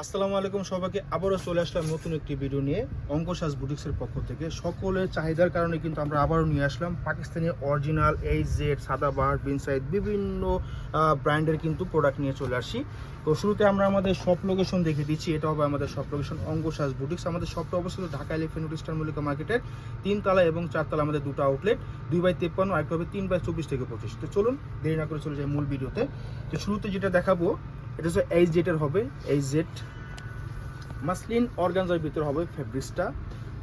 আসসালামু আলাইকুম সবাইকে আবারও চলে আসলাম নতুন একটি ভিডিও নিয়ে অঙ্কসাজ বুটিক্সের পক্ষ থেকে। সকলের চাহিদার কারণে কিন্তু আমরা আবারও নিয়ে আসলাম পাকিস্তানি অরিজিনাল এইচজেড, সাদাবাহার, বিনসাইড বিভিন্ন ব্র্যান্ডের কিন্তু প্রোডাক্ট নিয়ে চলে আসি। তো শুরুতে আমরা আমাদের শপ লোকেশন দেখে দিচ্ছি। এটা হবে আমাদের শপ লোকেশন অঙ্কসাজ বুটিক্স। আমাদের শপটা অবস্থিত Dhaka elephant road eastern Mallika মার্কেটের 3 তলা এবং 4 তলা আমাদের দুটো আউটলেট, 2/53 আর একটা হবে 3/24 থেকে 25। তো চলুন দেরি না করে চলে যাই মূল ভিডিওতে। তো শুরুতে যেটা দেখাবো এটা হচ্ছে এইচজেড এর হবে। এইচজেড মাসলিন অর্গানজার ভিতরে হবে ফেব্রিক্সটা।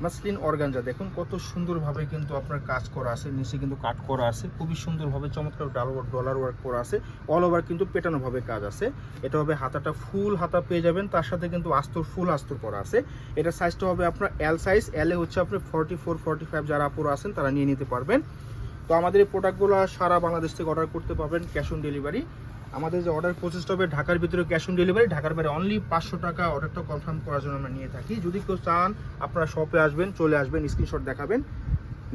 মাসলিন অর্গানজা দেখুন কত সুন্দরভাবে কিন্তু আপনার কাজ করা আছে, নিচে কিন্তু কাট করা আছে, খুবই সুন্দরভাবে চমৎকার ডলার ওয়ার্ক করা আছে, অল ওভার কিন্তু পেটানোভাবে কাজ আছে। এটা হবে হাতাটা ফুল হাতা পেয়ে যাবেন, তার সাথে কিন্তু আস্তর ফুল আস্তর করা আছে। এটা সাইজটা হবে আপনার এল সাইজ। এল এ হচ্ছে আপনি 44, 45 যারা আপুরা আছেন তারা নিয়ে নিতে পারবেন। তো আমাদের এই প্রোডাক্টগুলো সারা বাংলাদেশ থেকে অর্ডার করতে পারবেন ক্যাশ অন ডেলিভারি। আমাদের যে অর্ডার প্রসেসটা হবে ঢাকার ভিতরে ক্যাশ অন ডেলিভারি, ঢাকার বাইরে অনলি 500 টাকা অর্ডারটা কনফার্ম করার জন্য আমরা নিয়ে থাকি। যদি কেউ চান আপনারা শপে আসবেন, চলে আসবেন, স্ক্রিনশট দেখাবেন,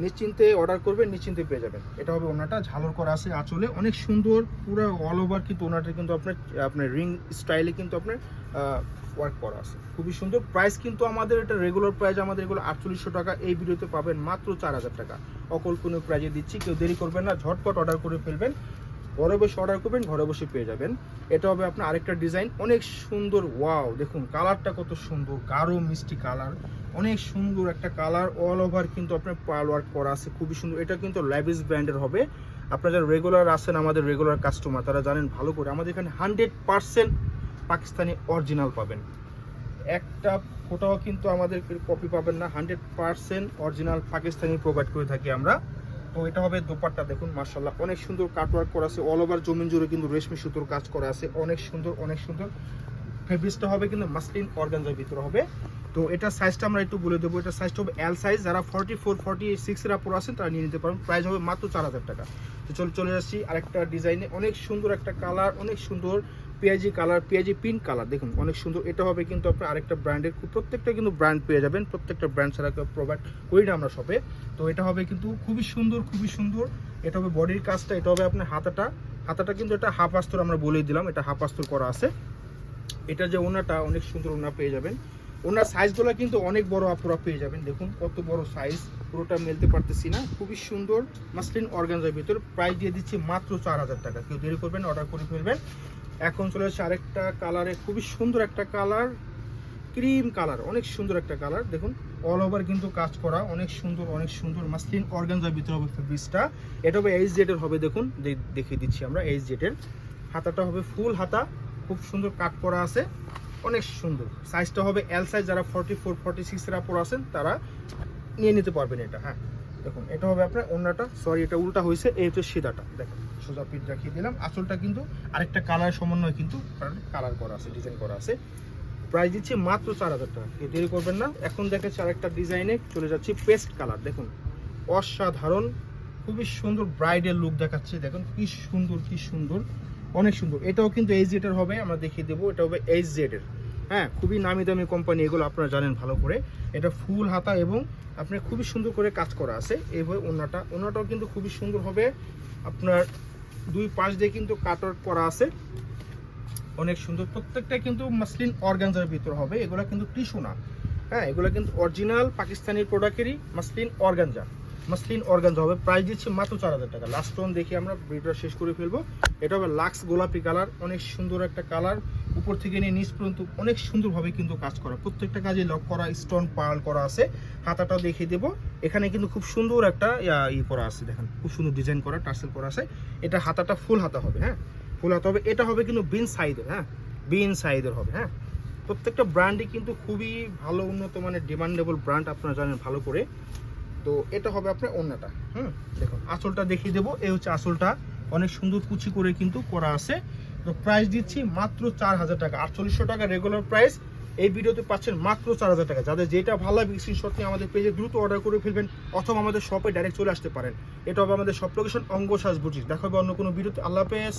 নিশ্চিন্তে অর্ডার করবেন, নিশ্চিন্তে পেয়ে যাবেন। এটা হবে ওনাটা ঝালর করা আছে আঁচলে, অনেক সুন্দর পুরো অল ওভার কিন্তু ওনাটা কিন্তু আপনার রিং স্টাইলে কিন্তু আপনার ওয়ার্ক করা আছে, খুবই সুন্দর। প্রাইস কিন্তু আমাদের এটা রেগুলার প্রাইস আমাদের এগুলো 4800 টাকা, এই ভিডিওতে পাবেন মাত্র 4000 টাকা অকল্পনীয় প্রাইজে দিচ্ছি। কেউ দেরি করবেন না, ঝটপট অর্ডার করে ফেলবেন, ঘরে বসে অর্ডার করবেন, ঘরে বসে পেয়ে যাবেন। এটা হবে আপনার আরেকটা ডিজাইন, অনেক সুন্দর। ওয়াও দেখুন কালারটা কত সুন্দর, গাঢ় মিষ্টি কালার, অনেক সুন্দর একটা কালার, অল ওভার কিন্তু আপনার পার্ল ওয়ার্ক করা আছে, খুবই সুন্দর। এটা কিন্তু ল্যাভিস ব্র্যান্ডের হবে। আপনারা যারা রেগুলার আছেন, আমাদের রেগুলার কাস্টমার, তারা জানেন ভালো করে আমাদের এখানে 100% পাকিস্তানি অরিজিনাল পাবেন। একটা ফোটাও কিন্তু আমাদের কপি পাবেন না, 100% অরিজিনাল পাকিস্তানি প্রোভাইড করে থাকি আমরা। তো এটা হবে দোপাট্টা, দেখুন মাশাআল্লাহ অনেক সুন্দর কাটওয়ার্ক করা আছে, অল ওভার জমিন জুড়ে কিন্তু রেশমি সুতোর কাজ করা আছে, অনেক সুন্দর অনেক সুন্দর। ফেব্রিক্সটা হবে কিন্তু মাসলিন অর্গানজার ভিতরে হবে। তো এটা সাইজটা আমরা একটু বলে দেবো, এটা সাইজটা হবে এল সাইজ। যারা 44, 46 এর উপর আছেন তারা নিয়ে নিতে পারেন। প্রাইস হবে মাত্র 4000 টাকা। তো চলে যাচ্ছি আরেকটা ডিজাইনে, অনেক সুন্দর একটা কালার, অনেক সুন্দর পেঁয়াজি কালার, পেঁয়াজি পিঙ্ক কালার, দেখুন অনেক সুন্দর। এটা হবে কিন্তু আপনার আরেকটা ব্র্যান্ডের, প্রত্যেকটা কিন্তু ব্র্যান্ড পেয়ে যাবেন, প্রত্যেকটা ব্র্যান্ড ছাড়া প্রোভাইড করি না আমরা শপে। তো এটা হবে কিন্তু খুবই সুন্দর, খুবই সুন্দর। এটা হবে বডির কাজটা, এটা হবে আপনার হাতাটা কিন্তু এটা হাফ আস্তর আমরা বলেই দিলাম, এটা হাফ আস্তর করা আছে। এটা যে ওনাটা অনেক সুন্দর ওনা পেয়ে যাবেন। ওনার সাইজগুলো কিন্তু অনেক বড় আপনারা পেয়ে যাবেন, দেখুন কত বড় সাইজ, পুরোটা মেলতে পারতেছি না, খুবই সুন্দর মাসলিন অর্গানজার ভিতর। প্রাইস দিয়ে দিচ্ছি মাত্র 4000 টাকা। কেউ দেরি করবেন, অর্ডার করে ফেলবেন। এখন চলে আসছে আরেকটা কালারে, খুবই সুন্দর একটা কালার, ক্রিম কালার, অনেক সুন্দর একটা কালার, দেখুন অল ওভার কিন্তু কাজ করা, অনেক সুন্দর অনেক সুন্দর মাসলিন অর্গানজার ভিতরে হবে ফেব্রিক্সটা। এটা হবে এইচজেড এর হবে, দেখুন দেখিয়ে দিচ্ছি আমরা। এইচজেড এর হাতাটা হবে ফুল হাতা, খুব সুন্দর কাট করা আছে, অনেক সুন্দর। সাইজটা হবে এল সাইজ। যারা 44, 46 এর উপর আছেন তারা নিয়ে নিতে পারবেন এটা। হ্যাঁ দেখুন এটা হবে আপনার ওন্নাটা, সরি এটা উল্টা হয়েছে, এই হচ্ছে সিধাটা, দেখুন সোজা পিঠ রাখিয়ে দিলাম। আঁচলটা কিন্তু আরেকটা কালার সমন্বয় কিন্তু কালার করা আছে, ডিজাইন করা আছে। প্রাইস দিচ্ছি মাত্র 4000 টাকা। কেউ দেরি করবেন না। এখন দেখাচ্ছি আরেকটা ডিজাইনে, চলে যাচ্ছি পেস্ট কালার, দেখুন অসাধারণ, খুবই সুন্দর ব্রাইডাল লুক দেখাচ্ছে, দেখুন কি সুন্দর কি সুন্দর, অনেক সুন্দর। এটাও কিন্তু এইচজেড এর হবে, আমরা দেখিয়ে দেবো। এটা হবে এইচজেড এর, হ্যাঁ খুবই নামি দামি কোম্পানি, এগুলো আপনারা জানেন ভালো করে। এটা ফুল হাতা এবং আপনার খুবই সুন্দর করে কাজ করা আছে। এইভাবে ওনাটাও কিন্তু খুবই সুন্দর হবে, আপনার দুই পাশ দিয়ে কিন্তু কাটওয়ার্ক করা আছে, অনেক সুন্দর। প্রত্যেকটা কিন্তু মাসলিন অর্গানজার ভিতর হবে, এগুলো কিন্তু টিস্যু না, হ্যাঁ এগুলো কিন্তু অরিজিনাল পাকিস্তানি প্রোডাক্টেরই মাসলিন অর্গানজা হবে। প্রাইস দিচ্ছি মাত্র 4000 টাকা। লাস্ট ওয়ান দেখি আমরা ভিডিওটা শেষ করে ফেলবো। এটা হবে লাক্স গোলাপি কালার, অনেক সুন্দর একটা কালার, উপর থেকে নিয়ে নিচ পর্যন্ত অনেক সুন্দরভাবে কিন্তু কাজ করা, প্রত্যেকটা কাজে লক করা, স্টোন পার্ল করা আছে। হাতাটাও দেখিয়ে দেবো, এখানে কিন্তু খুব সুন্দর একটা করা আছে, দেখেন খুব সুন্দর ডিজাইন করা, টার্সেল করা আছে। এটা হাতাটা ফুল হাতা হবে, হ্যাঁ ফুল হাতা হবে। এটা হবে কিন্তু বিন সাইজের, হ্যাঁ বিন সাইজের হবে। হ্যাঁ প্রত্যেকটা ব্র্যান্ডই কিন্তু খুবই ভালো, উন্নত মানের ডিমান্ডেবল ব্র্যান্ড, আপনারা জানেন ভালো করে। তো এটা হবে আপনার ওন্নাটা, দেখুন আঁচলটা দেখিয়ে দেবো। এই হচ্ছে আঁচলটা, অনেক সুন্দর কুচি করে কিন্তু করা আছে। তো প্রাইস দিচ্ছি মাত্র 4000 টাকা। 4800 টাকা রেগুলার প্রাইস, এই ভিডিওতে পাচ্ছেন মাত্র 4000 টাকা। যাদের যেটা ভালো লাগে স্ক্রিনশট নিয়ে আমাদের পেজে দ্রুত অর্ডার করে ফেলবেন, অথবা আমাদের শপে ডাইরেক্ট চলে আসতে পারেন। এটা হবে আমাদের শপ লোকেশন অঙ্কসাজ বুটিক। দেখা হবে অন্য কোনো ভিডিওতে। আল্লাহ হাফেজ।